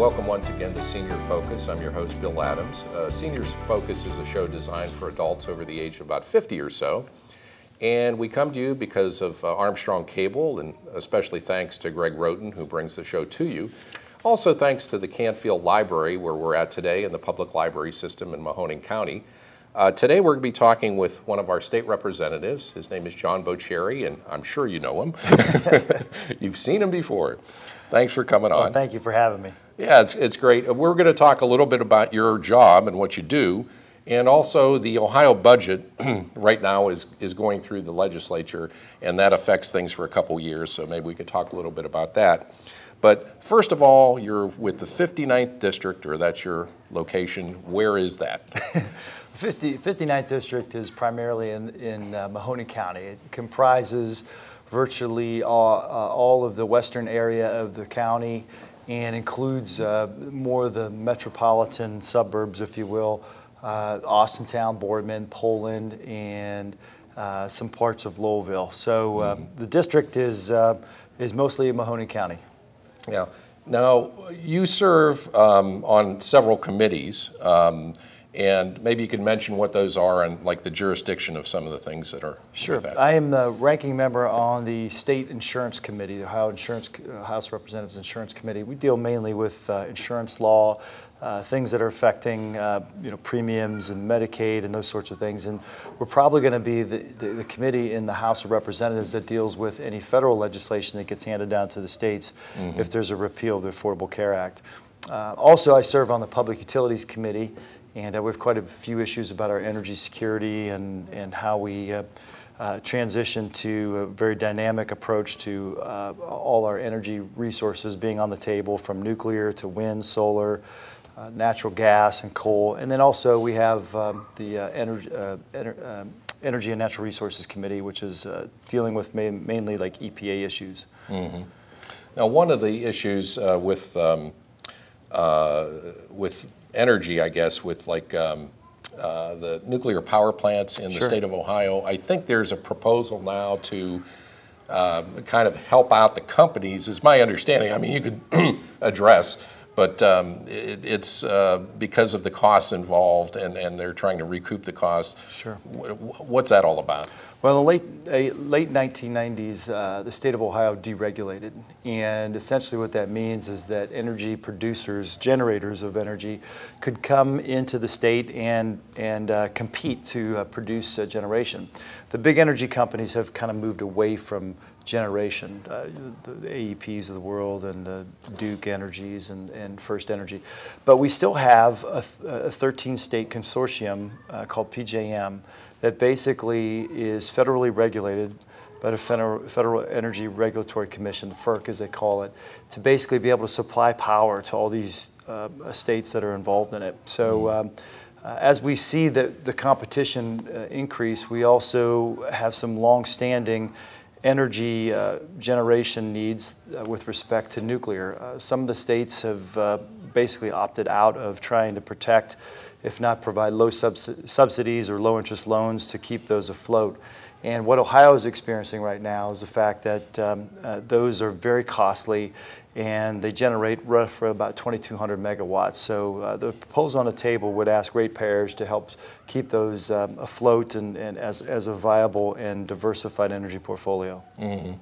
welcome once again to Senior Focus. I'm your host, Bill Adams. Seniors Focus is a show designed for adults over the age of about 50 or so. And we come to you because of Armstrong Cable, and especially thanks to Greg Roten, who brings the show to you. Also thanks to the Canfield Library, where we're at today in the public library system in Mahoning County. Today we're going to be talking with one of our state representatives. His name is John Boccieri, and I'm sure you know him. You've seen him before. Thanks for coming on. Well, thank you for having me. Yeah, it's great. We're going to talk a little bit about your job and what you do, and also the Ohio budget right now is going through the legislature, and that affects things for a couple years, so maybe we could talk a little bit about that. But first of all, you're with the 59th District, or that's your location. Where is that? 59th District is primarily in Mahoning County. It comprises virtually all of the western area of the county and includes more of the metropolitan suburbs, if you will, Austintown, Boardman, Poland, and some parts of Louisville. So the district is mostly in Mahoning County. Yeah. Now, you serve on several committees, and maybe you can mention what those are and like the jurisdiction of some of the things that are Sure. with that. I am the ranking member on the State Insurance Committee, the Ohio House of Representatives Insurance Committee. We deal mainly with insurance law, things that are affecting premiums and Medicaid and those sorts of things. And we're probably going to be the committee in the House of Representatives that deals with any federal legislation that gets handed down to the states if there's a repeal of the Affordable Care Act. Also, I serve on the Public Utilities Committee, and we have quite a few issues about our energy security and how we transition to a very dynamic approach to all our energy resources being on the table, from nuclear to wind, solar, natural gas, and coal. And then also we have the Energy and Natural Resources Committee, which is dealing with mainly like EPA issues. Mm-hmm. Now, one of the issues with energy, I guess, with like the nuclear power plants in the state of Ohio, I think there's a proposal now to kind of help out the companies, is my understanding. I mean, you could address, but it's because of the costs involved, and they're trying to recoup the costs. Sure. What's that all about? Well, in the late 1990s, the state of Ohio deregulated, and essentially what that means is that energy producers, generators of energy, could come into the state and compete to produce generation. The big energy companies have kind of moved away from generation, the AEPs of the world and the Duke Energies and First Energy. But we still have a 13-state consortium called PJM that basically is federally regulated by the Federal Energy Regulatory Commission, FERC as they call it, to basically be able to supply power to all these states that are involved in it. So as we see the competition increase, we also have some long-standing energy generation needs with respect to nuclear. Some of the states have basically opted out of trying to protect, if not provide, low subsidies or low interest loans to keep those afloat. And what Ohio is experiencing right now is the fact that those are very costly, and they generate roughly about 2,200 megawatts. So the proposal on the table would ask ratepayers to help keep those afloat and as a viable and diversified energy portfolio. Mm-hmm.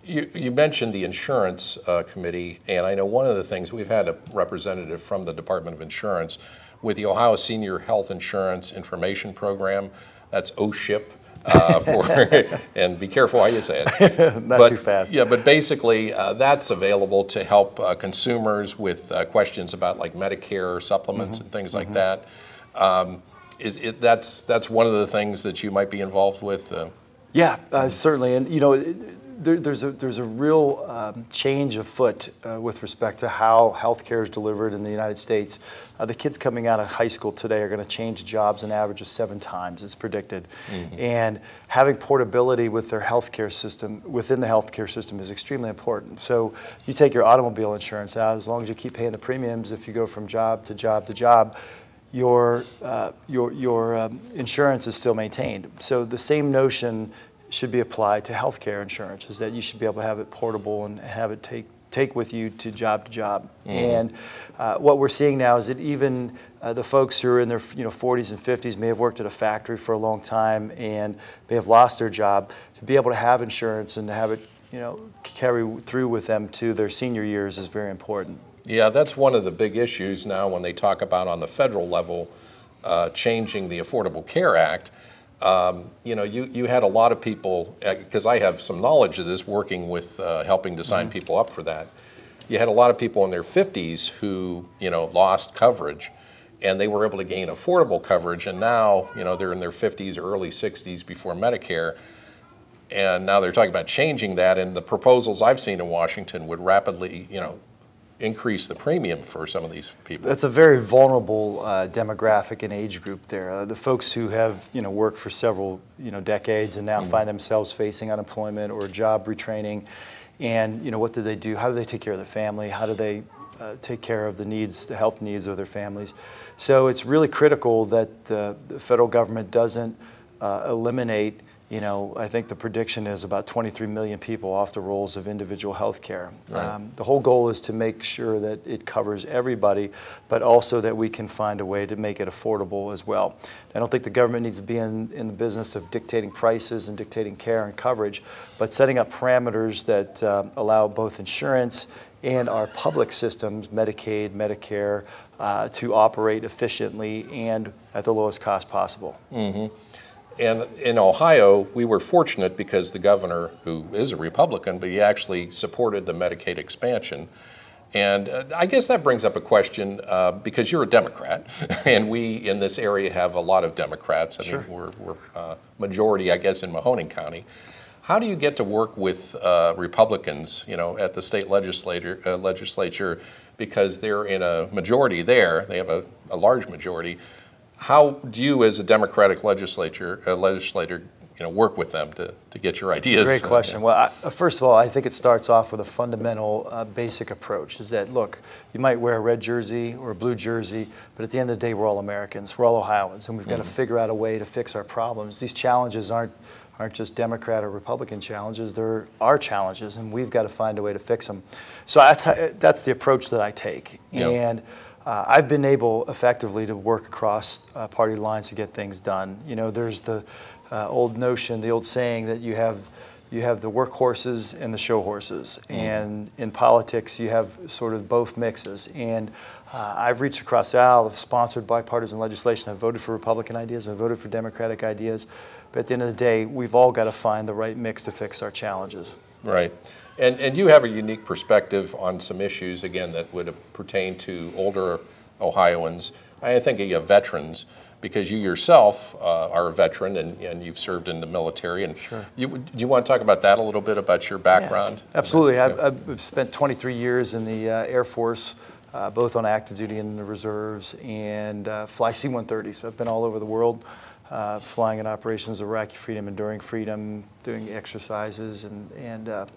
You mentioned the insurance committee, and I know one of the things, we've had a representative from the Department of Insurance with the Ohio Senior Health Insurance Information Program. That's OSHIP. And be careful how you say it. Not too fast. Yeah, but basically that's available to help consumers with questions about like Medicare supplements and things like that. That's one of the things that you might be involved with? Yeah, certainly. And there's a real change afoot with respect to how healthcare is delivered in the United States. The kids coming out of high school today are going to change jobs an average of 7 times, it's predicted. And having portability with their healthcare system, within the healthcare system, is extremely important. So you take your automobile insurance out, as long as you keep paying the premiums, if you go from job to job to job, your insurance is still maintained. So the same notion should be applied to healthcare insurance, is that you should be able to have it portable and have it take with you to job. And what we're seeing now is that even the folks who are in their 40s and 50s may have worked at a factory for a long time and may have lost their job, to be able to have insurance and to have it carry through with them to their senior years is very important. Yeah, that's one of the big issues now when they talk about on the federal level changing the Affordable Care Act. You had a lot of people, because I have some knowledge of this, working with helping to sign people up for that. You had a lot of people in their 50s who lost coverage, and they were able to gain affordable coverage, and now they're in their 50s or early 60s before Medicare, and now they're talking about changing that, and the proposals I've seen in Washington would rapidly increase the premium for some of these people. That's a very vulnerable demographic and age group there. The folks who have worked for several decades and now find themselves facing unemployment or job retraining, and what do they do? How do they take care of their family? How do they take care of the health needs of their families? So it's really critical that the federal government doesn't eliminate. I think the prediction is about 23 million people off the rolls of individual health care. Right. The whole goal is to make sure that it covers everybody, but also that we can find a way to make it affordable as well. I don't think the government needs to be in the business of dictating prices and dictating care and coverage, but setting up parameters that allow both insurance and our public systems, Medicaid, Medicare, to operate efficiently and at the lowest cost possible. Mm-hmm. And in Ohio, we were fortunate because the governor, who is a Republican, but he actually supported the Medicaid expansion. And I guess that brings up a question, because you're a Democrat, and we in this area have a lot of Democrats. I mean, we're majority, I guess, in Mahoning County. How do you get to work with Republicans, at the state legislature, because they're in a majority there, they have a large majority. How do you, as a Democratic legislator, work with them to get your ideas? That's a great question. Well, first of all, I think it starts off with a fundamental basic approach, is that, look, you might wear a red jersey or a blue jersey, but at the end of the day, we're all Americans. We're all Ohioans, and we've got to figure out a way to fix our problems. These challenges aren't just Democrat or Republican challenges. They're our challenges, and we've got to find a way to fix them. So that's the approach that I take. Yep. And I've been able effectively to work across party lines to get things done. There's the old notion, the old saying that you have the workhorses and the show horses. And in politics, you have sort of both mixes. And I've reached across the aisle, I've sponsored bipartisan legislation, I've voted for Republican ideas, I've voted for Democratic ideas. But at the end of the day, we've all got to find the right mix to fix our challenges. Right. And you have a unique perspective on some issues, again, that would pertain to older Ohioans. I think you have veterans, because you yourself are a veteran and you've served in the military. And Sure. Do you want to talk about that a little bit, about your background? Yeah, absolutely. I've spent 23 years in the Air Force, both on active duty and in the reserves, and fly C-130s. I've been all over the world, flying in operations of Iraqi freedom, enduring freedom, doing exercises, and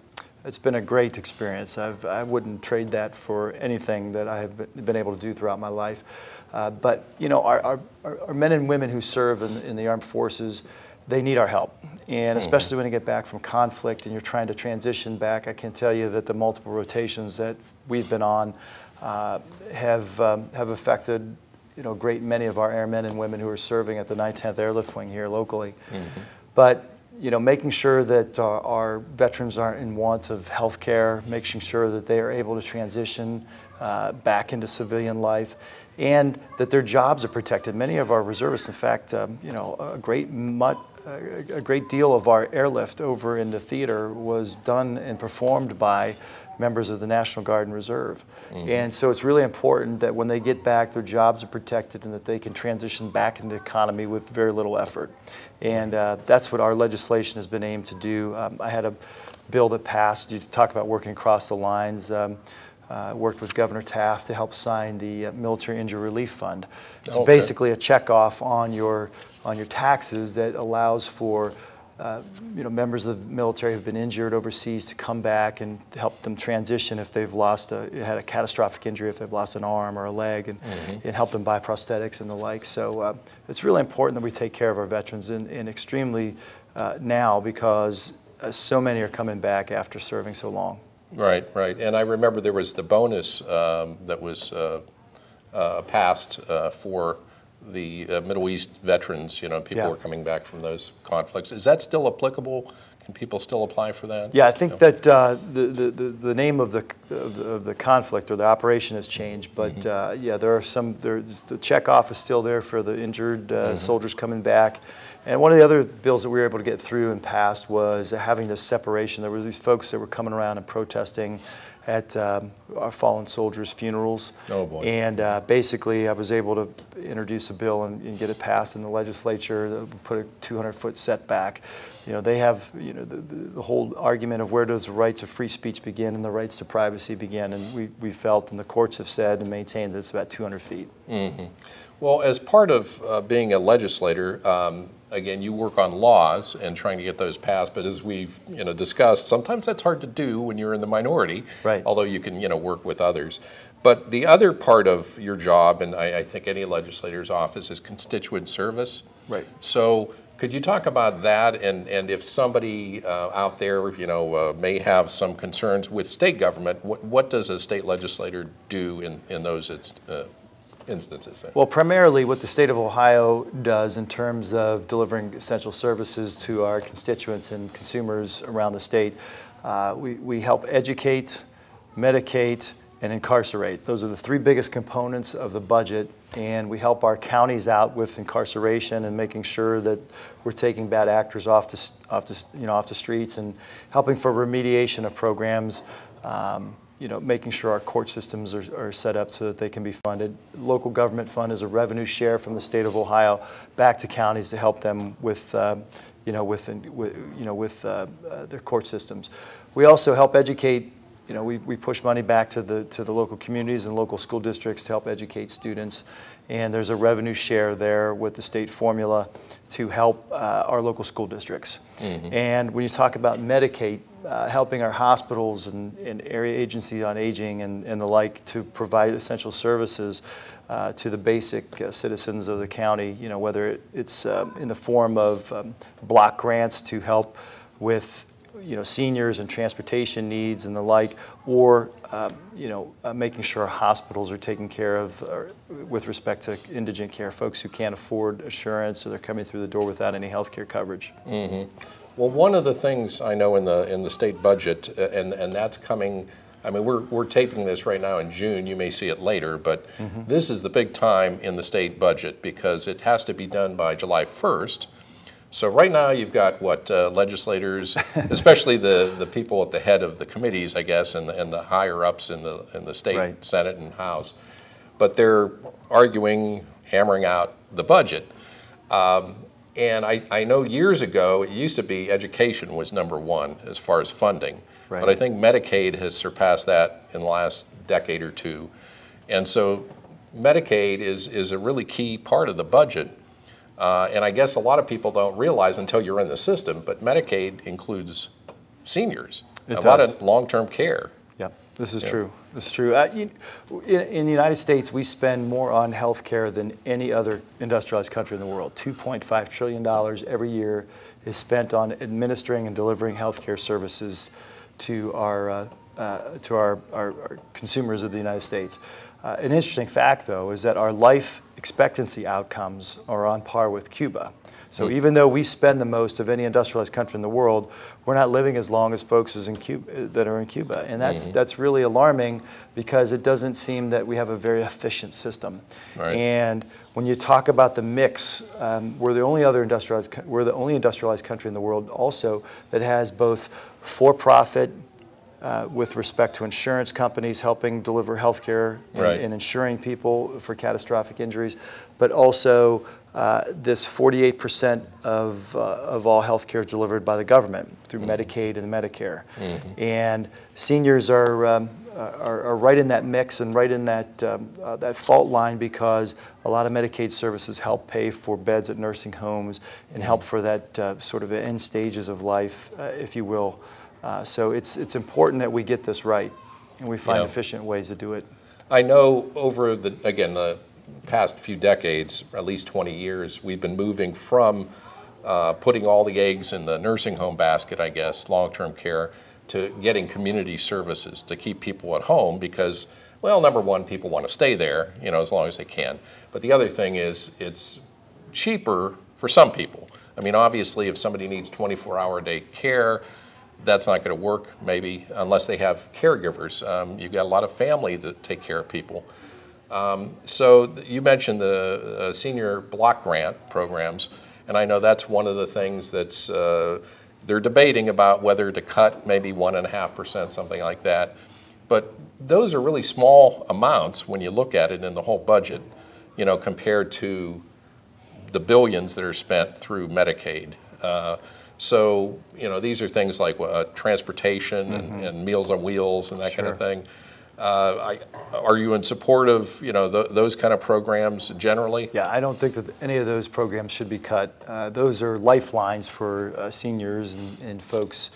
it's been a great experience. I wouldn't trade that for anything that I have been able to do throughout my life. But our men and women who serve in the armed forces, they need our help. And especially when you get back from conflict and you're trying to transition back, I can tell you that the multiple rotations that we've been on have affected a great many of our airmen and women who are serving at the 9th Airlift Wing here locally. But making sure that our veterans aren't in want of health care, making sure that they are able to transition back into civilian life, and that their jobs are protected. Many of our reservists, in fact, a great deal of our airlift over in the theater was done and performed by members of the National Guard and Reserve. And so it's really important that when they get back, their jobs are protected and that they can transition back into the economy with very little effort. And that's what our legislation has been aimed to do. I had a bill that passed. You talk about working across the lines. Worked with Governor Taft to help sign the Military Injury Relief Fund. It's basically a checkoff on your taxes that allows for members of the military who have been injured overseas to come back and help them transition if they've had a catastrophic injury, if they've lost an arm or a leg, and help them buy prosthetics and the like. So it's really important that we take care of our veterans, and extremely now, because so many are coming back after serving so long. Right, right. And I remember there was the bonus that was passed for the Middle East veterans. You know, people were coming back from those conflicts. Is that still applicable? Can people still apply for that? Yeah, I think that the name of the conflict or the operation has changed, but yeah, there are some. There's the checkoff is still there for the injured soldiers coming back, and one of the other bills that we were able to get through and passed was having this separation. There was these folks that were coming around and protesting at our fallen soldiers' funerals. Oh boy! And basically, I was able to introduce a bill and get it passed in the legislature that would put a 200-foot setback. You know, they have, you know, the whole argument of where does the rights of free speech begin and the rights to privacy begin, and we felt, and the courts have said and maintained that it's about 200 feet. Mm-hmm. Well, as part of being a legislator, again, you work on laws and trying to get those passed, but as we've, you know, discussed, sometimes that's hard to do when you're in the minority, right? Although you can, you know, work with others. But the other part of your job, and I think any legislator's office, is constituent service. Right. So could you talk about that, and if somebody out there, you know, may have some concerns with state government, what does a state legislator do in those instances? Well, primarily what the state of Ohio does in terms of delivering essential services to our constituents and consumers around the state, we help educate, medicate, and incarcerate. Those are the three biggest components of the budget, and we help our counties out with incarceration and making sure that we're taking bad actors off the streets and helping for remediation of programs. You know, making sure our court systems are set up so that they can be funded. Local government fund is a revenue share from the state of Ohio back to counties to help them with, their court systems. We also help educate. You know, we push money back to the local communities and local school districts to help educate students, and there's a revenue share there with the state formula to help our local school districts. Mm-hmm. And when you talk about Medicaid, helping our hospitals and area agencies on aging and the like to provide essential services to the basic citizens of the county, you know, whether it's in the form of block grants to help with, you know, seniors and transportation needs and the like, or making sure our hospitals are taken care of with respect to indigent care, folks who can't afford insurance, so they're coming through the door without any health care coverage. Mm-hmm. Well, one of the things I know in the state budget, and that's coming. I mean, we're taping this right now in June. You may see it later, but this is the big time in the state budget because it has to be done by July 1st. So right now you've got legislators, especially the people at the head of the committees, I guess, and the higher ups in the state right. Senate and House, but they're arguing, hammering out the budget. And I know years ago it used to be education was number one as far as funding, right. But I think Medicaid has surpassed that in the last decade or two, and so Medicaid is a really key part of the budget. And I guess a lot of people don't realize until you're in the system, but Medicaid includes seniors, a lot of long-term care. Yeah, this is true. This is true. In the United States, we spend more on health care than any other industrialized country in the world. $2.5 trillion every year is spent on administering and delivering health care services to our consumers of the United States. An interesting fact, though, is that our life expectancy outcomes are on par with Cuba. So even though we spend the most of any industrialized country in the world, we're not living as long as folks as in Cuba, that are in Cuba. And that's really alarming because it doesn't seem that we have a very efficient system. Right. And when you talk about the mix, we're the only industrialized country in the world also that has both for-profit, with respect to insurance companies helping deliver health care and insuring people for catastrophic injuries, but also this 48% of all health care is delivered by the government through Medicaid and Medicare. And seniors are right in that mix and right in that fault line because a lot of Medicaid services help pay for beds at nursing homes and help for that sort of end stages of life, if you will. So it's important that we get this right, and we find efficient ways to do it. I know over the past few decades, at least 20 years, we've been moving from putting all the eggs in the nursing home basket, I guess, long-term care, to getting community services to keep people at home because, well, number one, people want to stay there, as long as they can. But the other thing is it's cheaper for some people. I mean, obviously, if somebody needs 24-hour-a-day care, that's not going to work, maybe, unless they have caregivers. You've got a lot of family that take care of people. So you mentioned the senior block grant programs, and I know that's one of the things that's they're debating about whether to cut maybe 1.5%, something like that. But those are really small amounts when you look at it in the whole budget, compared to the billions that are spent through Medicaid. So, these are things like transportation and Meals on Wheels and that kind of thing. Are you in support of, those kind of programs generally? Yeah, I don't think that any of those programs should be cut. Those are lifelines for seniors and folks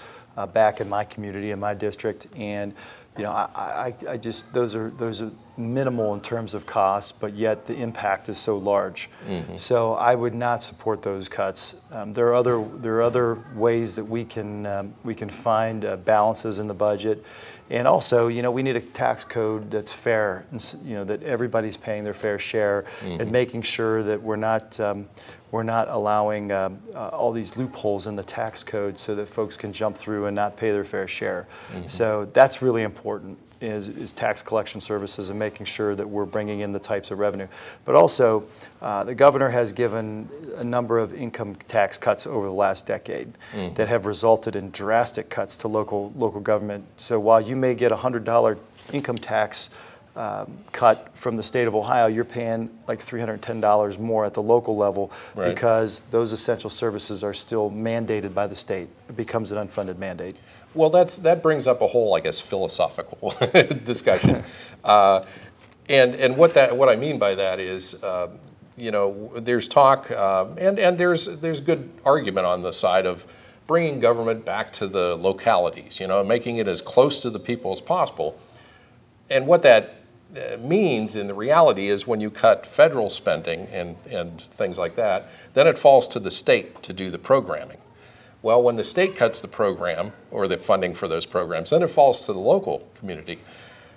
back in my community, in my district. And, I just, those are minimal in terms of costs, but yet the impact is so large. So I would not support those cuts. There are other ways that we can find balances in the budget, and also we need a tax code that's fair, and that everybody's paying their fair share, and making sure that we're not allowing all these loopholes in the tax code so that folks can jump through and not pay their fair share. So that's really important. Is tax collection services and making sure that we're bringing in the types of revenue. But also, the governor has given a number of income tax cuts over the last decade that have resulted in drastic cuts to local government. So while you may get a $100 income tax cut from the state of Ohio, you're paying like $310 more at the local level because those essential services are still mandated by the state. It becomes an unfunded mandate. Well, that brings up a whole, I guess, philosophical discussion, and what I mean by that is, there's talk, and there's good argument on the side of bringing government back to the localities, making it as close to the people as possible, and what that means in the reality is when you cut federal spending and things like that, then it falls to the state to do the programming. Well, when the state cuts the program or the funding for those programs, then it falls to the local community.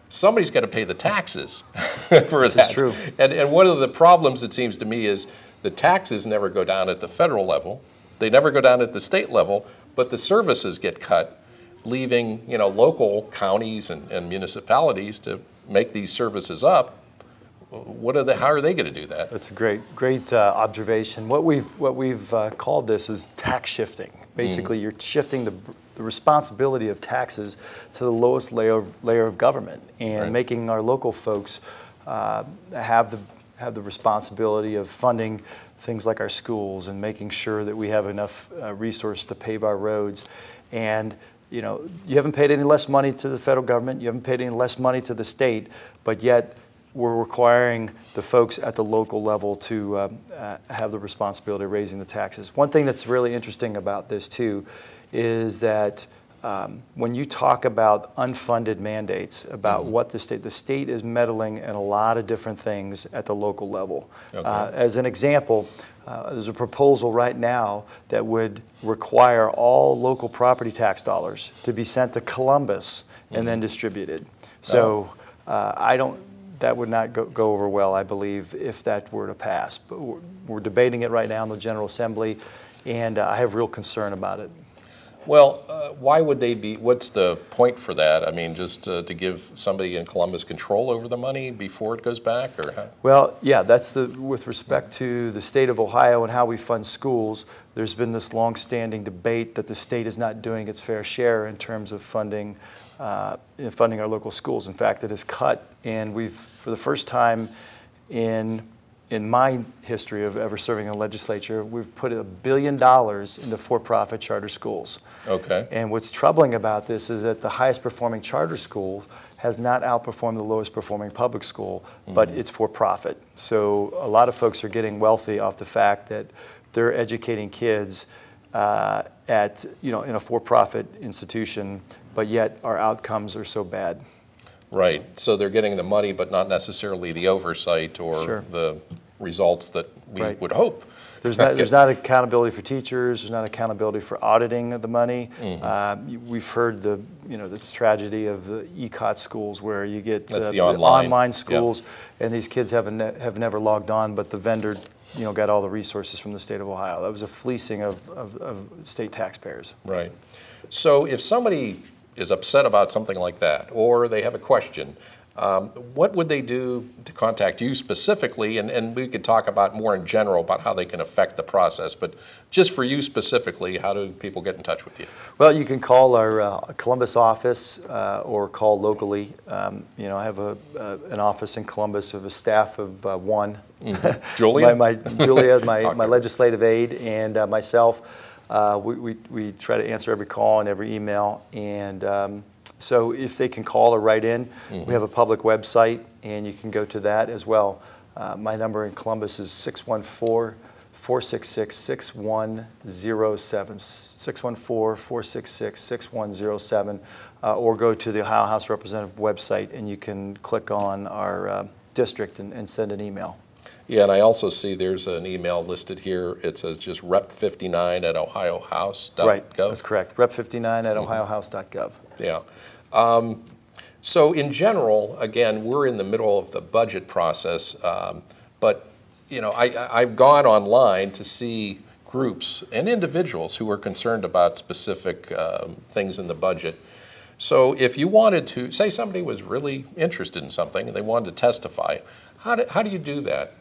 Somebody's got to pay the taxes for that. This is true. And one of the problems, it seems to me, is the taxes never go down at the federal level. They never go down at the state level, but the services get cut, leaving local counties and municipalities to make these services up. How are they going to do that? That's a great observation. What we've called this is tax shifting. Basically, you're shifting the responsibility of taxes to the lowest layer of government, and making our local folks have the responsibility of funding things like our schools and making sure that we have enough resource to pave our roads. And you haven't paid any less money to the federal government, you haven't paid any less money to the state, but yet we're requiring the folks at the local level to have the responsibility of raising the taxes. One thing that's really interesting about this too is that when you talk about unfunded mandates, about what the state is meddling in a lot of different things at the local level. As an example, there's a proposal right now that would require all local property tax dollars to be sent to Columbus and then distributed. So that would not go over well, I believe, if that were to pass. But we're debating it right now in the General Assembly, and I have real concern about it. Well, why would they be? What's the point for that? I mean, just to give somebody in Columbus control over the money before it goes back, or how? Well, yeah, that's with respect to the state of Ohio and how we fund schools. There's been this long-standing debate that the state is not doing its fair share in terms of funding our local schools. In fact, it has cut, and we've, for the first time in my history of ever serving in the legislature, we've put $1 billion into for-profit charter schools. Okay. And what's troubling about this is that the highest performing charter school has not outperformed the lowest performing public school, but it's for-profit. So a lot of folks are getting wealthy off the fact that they're educating kids at in a for-profit institution, but yet our outcomes are so bad. Right. So they're getting the money, but not necessarily the oversight or the results that we would hope There's not accountability for teachers. There's not accountability for auditing of the money. We've heard the tragedy of the ECOT schools where you get the online schools, and these kids have never logged on, but the vendor got all the resources from the state of Ohio. That was a fleecing of state taxpayers. Right. So if somebody is upset about something like that, or they have a question, what would they do to contact you specifically? And we could talk about more in general about how they can affect the process, but just for you specifically, how do people get in touch with you? Well, you can call our Columbus office or call locally. I have an office in Columbus of a staff of one. Julia? Julia is my legislative aide, and myself. We try to answer every call and every email, and so if they can call or write in, we have a public website, and you can go to that as well. My number in Columbus is 614-466-6107, 614-466-6107, or go to the Ohio House Representative website, and you can click on our district and send an email. Yeah, and I also see there's an email listed here. It says just rep59@ohiohouse.gov. Right, that's correct. Rep59@ohiohouse.gov. Yeah. So in general, again, we're in the middle of the budget process, but I've gone online to see groups and individuals who are concerned about specific things in the budget. So if you wanted to, say somebody was really interested in something and they wanted to testify, how do you do that?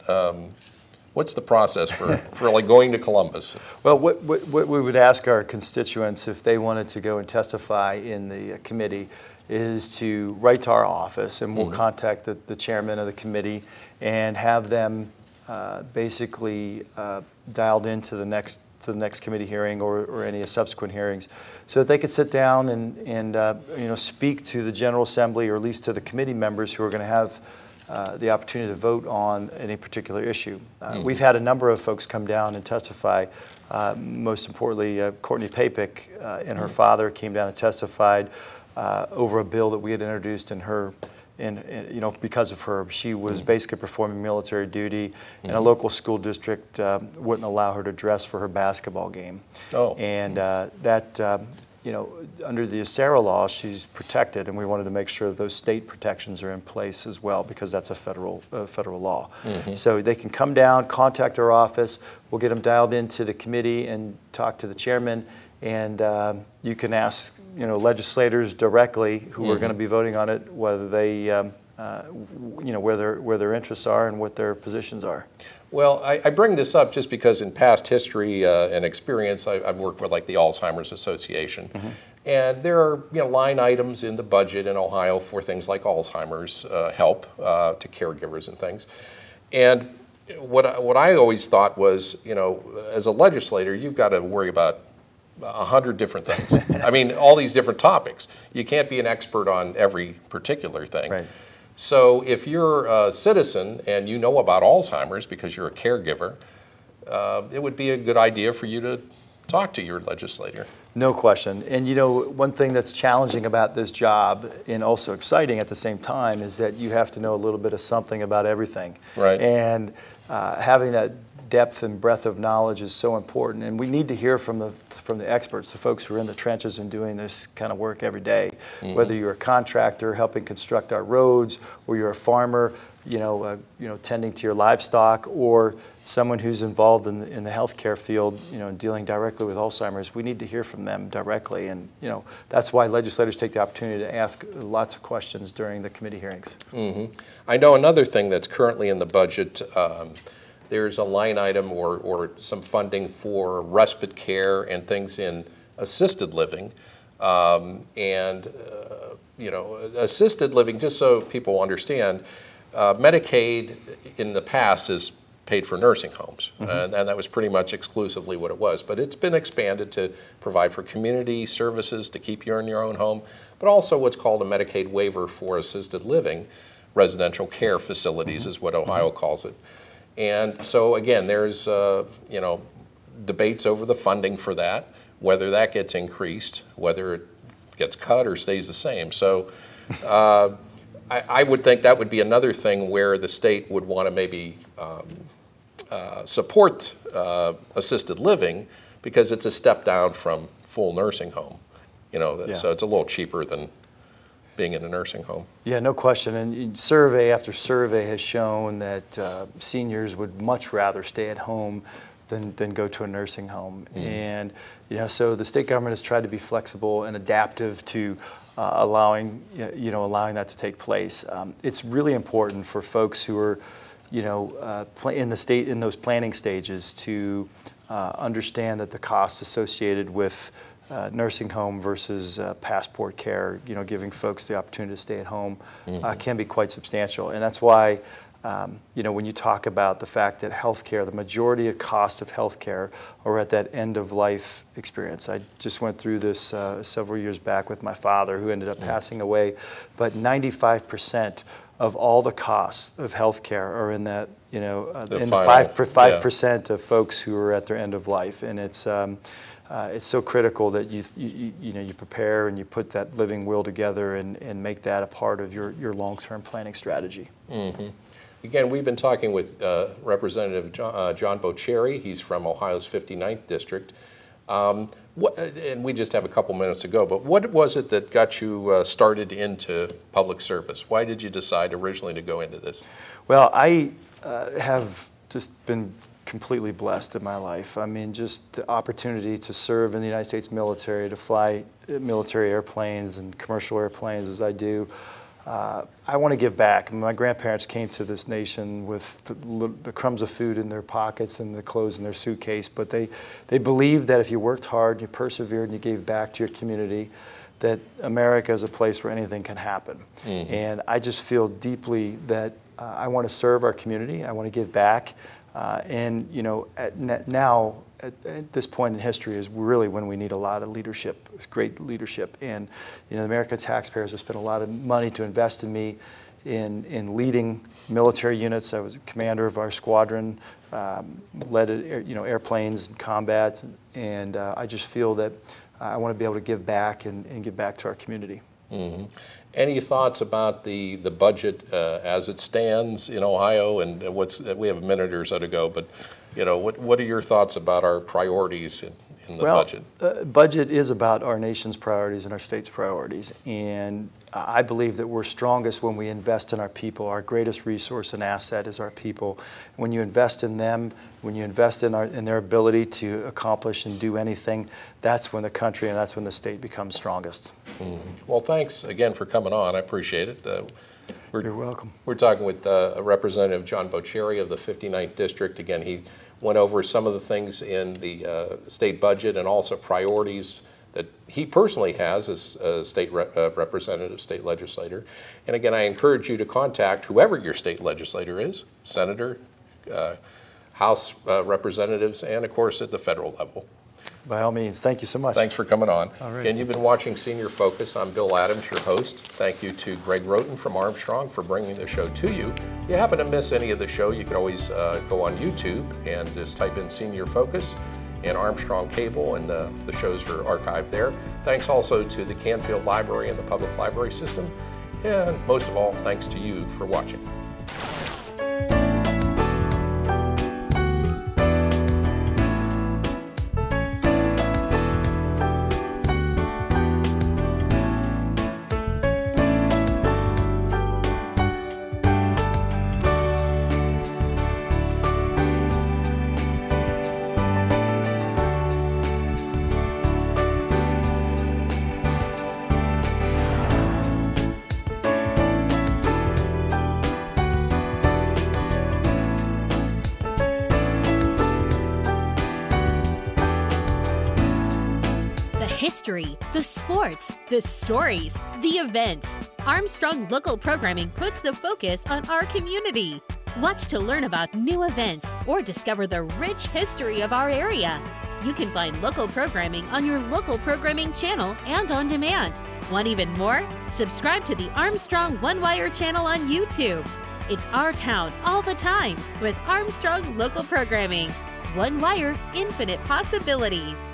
What's the process for like going to Columbus? Well, what we would ask our constituents if they wanted to go and testify in the committee is to write to our office, and we'll contact the chairman of the committee and have them basically dialed into the next committee hearing or any subsequent hearings, so that they could sit down and speak to the General Assembly, or at least to the committee members who are going to have the opportunity to vote on any particular issue. We've had a number of folks come down and testify. Most importantly, Courtney Papik and her father came down and testified over a bill that we had introduced in her. Because of her, she was basically performing military duty, and a local school district wouldn't allow her to dress for her basketball game. Oh. And under the ASERA law, she's protected, and we wanted to make sure that those state protections are in place as well, because that's a federal law. So they can come down, contact our office. We'll get them dialed into the committee and talk to the chairman, and you can ask legislators directly who are going to be voting on it whether they where their interests are and what their positions are. Well, I bring this up just because in past history and experience, I've worked with like the Alzheimer's Association, and there are line items in the budget in Ohio for things like Alzheimer's help to caregivers and things. And what I always thought was, as a legislator, you've got to worry about 100 different things. I mean, all these different topics. You can't be an expert on every particular thing. Right. So if you're a citizen and you know about Alzheimer's because you're a caregiver, it would be a good idea for you to talk to your legislator. No question. And one thing that's challenging about this job, and also exciting at the same time, is that you have to know a little bit of something about everything. Right. And having that depth and breadth of knowledge is so important, and we need to hear from the experts, the folks who are in the trenches and doing this kind of work every day. Whether you're a contractor helping construct our roads, or you're a farmer, tending to your livestock, or someone who's involved in the healthcare field, dealing directly with Alzheimer's, we need to hear from them directly, and that's why legislators take the opportunity to ask lots of questions during the committee hearings. I know another thing that's currently in the budget. There's a line item or some funding for respite care and things in assisted living. Assisted living, just so people understand, Medicaid in the past has paid for nursing homes, and that was pretty much exclusively what it was. But it's been expanded to provide for community services to keep you in your own home, but also what's called a Medicaid waiver for assisted living. Residential care facilities is what Ohio calls it. And so again, there's debates over the funding for that, whether that gets increased, whether it gets cut or stays the same. So I would think that would be another thing where the state would want to maybe support assisted living because it's a step down from full nursing home. So it's a little cheaper than being in a nursing home. Yeah, no question. And survey after survey has shown that seniors would much rather stay at home than go to a nursing home. And so the state government has tried to be flexible and adaptive to allowing that to take place. It's really important for folks who are in those planning stages to understand that the costs associated with nursing home versus passport care, giving folks the opportunity to stay at home, can be quite substantial. And that's why, when you talk about the fact that healthcare, the majority of cost of healthcare are at that end of life experience. I just went through this several years back with my father, who ended up passing away, but 95% of all the costs of healthcare are in that, in the 5% of folks who are at their end of life. And it's so critical that you prepare and you put that living will together and make that a part of your long-term planning strategy. Again, we've been talking with Representative John Boccieri. He's from Ohio's 59th District. And we just have a couple minutes to go, but what was it that got you started into public service? Why did you decide originally to go into this? Well, I have just been completely blessed in my life. I mean, just the opportunity to serve in the United States military, to fly military airplanes and commercial airplanes as I do. I want to give back. My grandparents came to this nation with the crumbs of food in their pockets and the clothes in their suitcase, but they believed that if you worked hard, you persevered, and you gave back to your community, that America is a place where anything can happen. And I just feel deeply that I want to serve our community. I want to give back. And at this point in history is really when we need a lot of leadership, great leadership. And the American taxpayers have spent a lot of money to invest in me in leading military units. I was a commander of our squadron, led airplanes in combat, and I just feel that I want to be able to give back and give back to our community. Any thoughts about the budget as it stands in Ohio, and we have a minute or so to go, but what are your thoughts about our priorities in the budget? Budget is about our nation's priorities and our state's priorities, and I believe that we're strongest when we invest in our people. Our greatest resource and asset is our people. When you invest in them, when you invest in their ability to accomplish and do anything, that's when the country and that's when the state becomes strongest. Well, thanks again for coming on. I appreciate it. You're welcome. We're talking with Representative John Boccieri of the 59th District. Again, he went over some of the things in the state budget and also priorities that he personally has as a state representative, state legislator. And again, I encourage you to contact whoever your state legislator is, senator, House representatives, and of course at the federal level. By all means, thank you so much. Thanks for coming on. All right. Again, you've been watching Senior Focus. I'm Bill Adams, your host. Thank you to Greg Roten from Armstrong for bringing the show to you. If you happen to miss any of the show, you can always go on YouTube and just type in Senior Focus and Armstrong Cable, and the shows are archived there. Thanks also to the Canfield Library and the Public Library System. And most of all, thanks to you for watching. History, the sports, the stories, the events. Armstrong Local Programming puts the focus on our community. Watch to learn about new events or discover the rich history of our area. You can find local programming on your local programming channel and on demand. Want even more? Subscribe to the Armstrong One Wire channel on YouTube. It's our town all the time with Armstrong Local Programming. One Wire, infinite possibilities.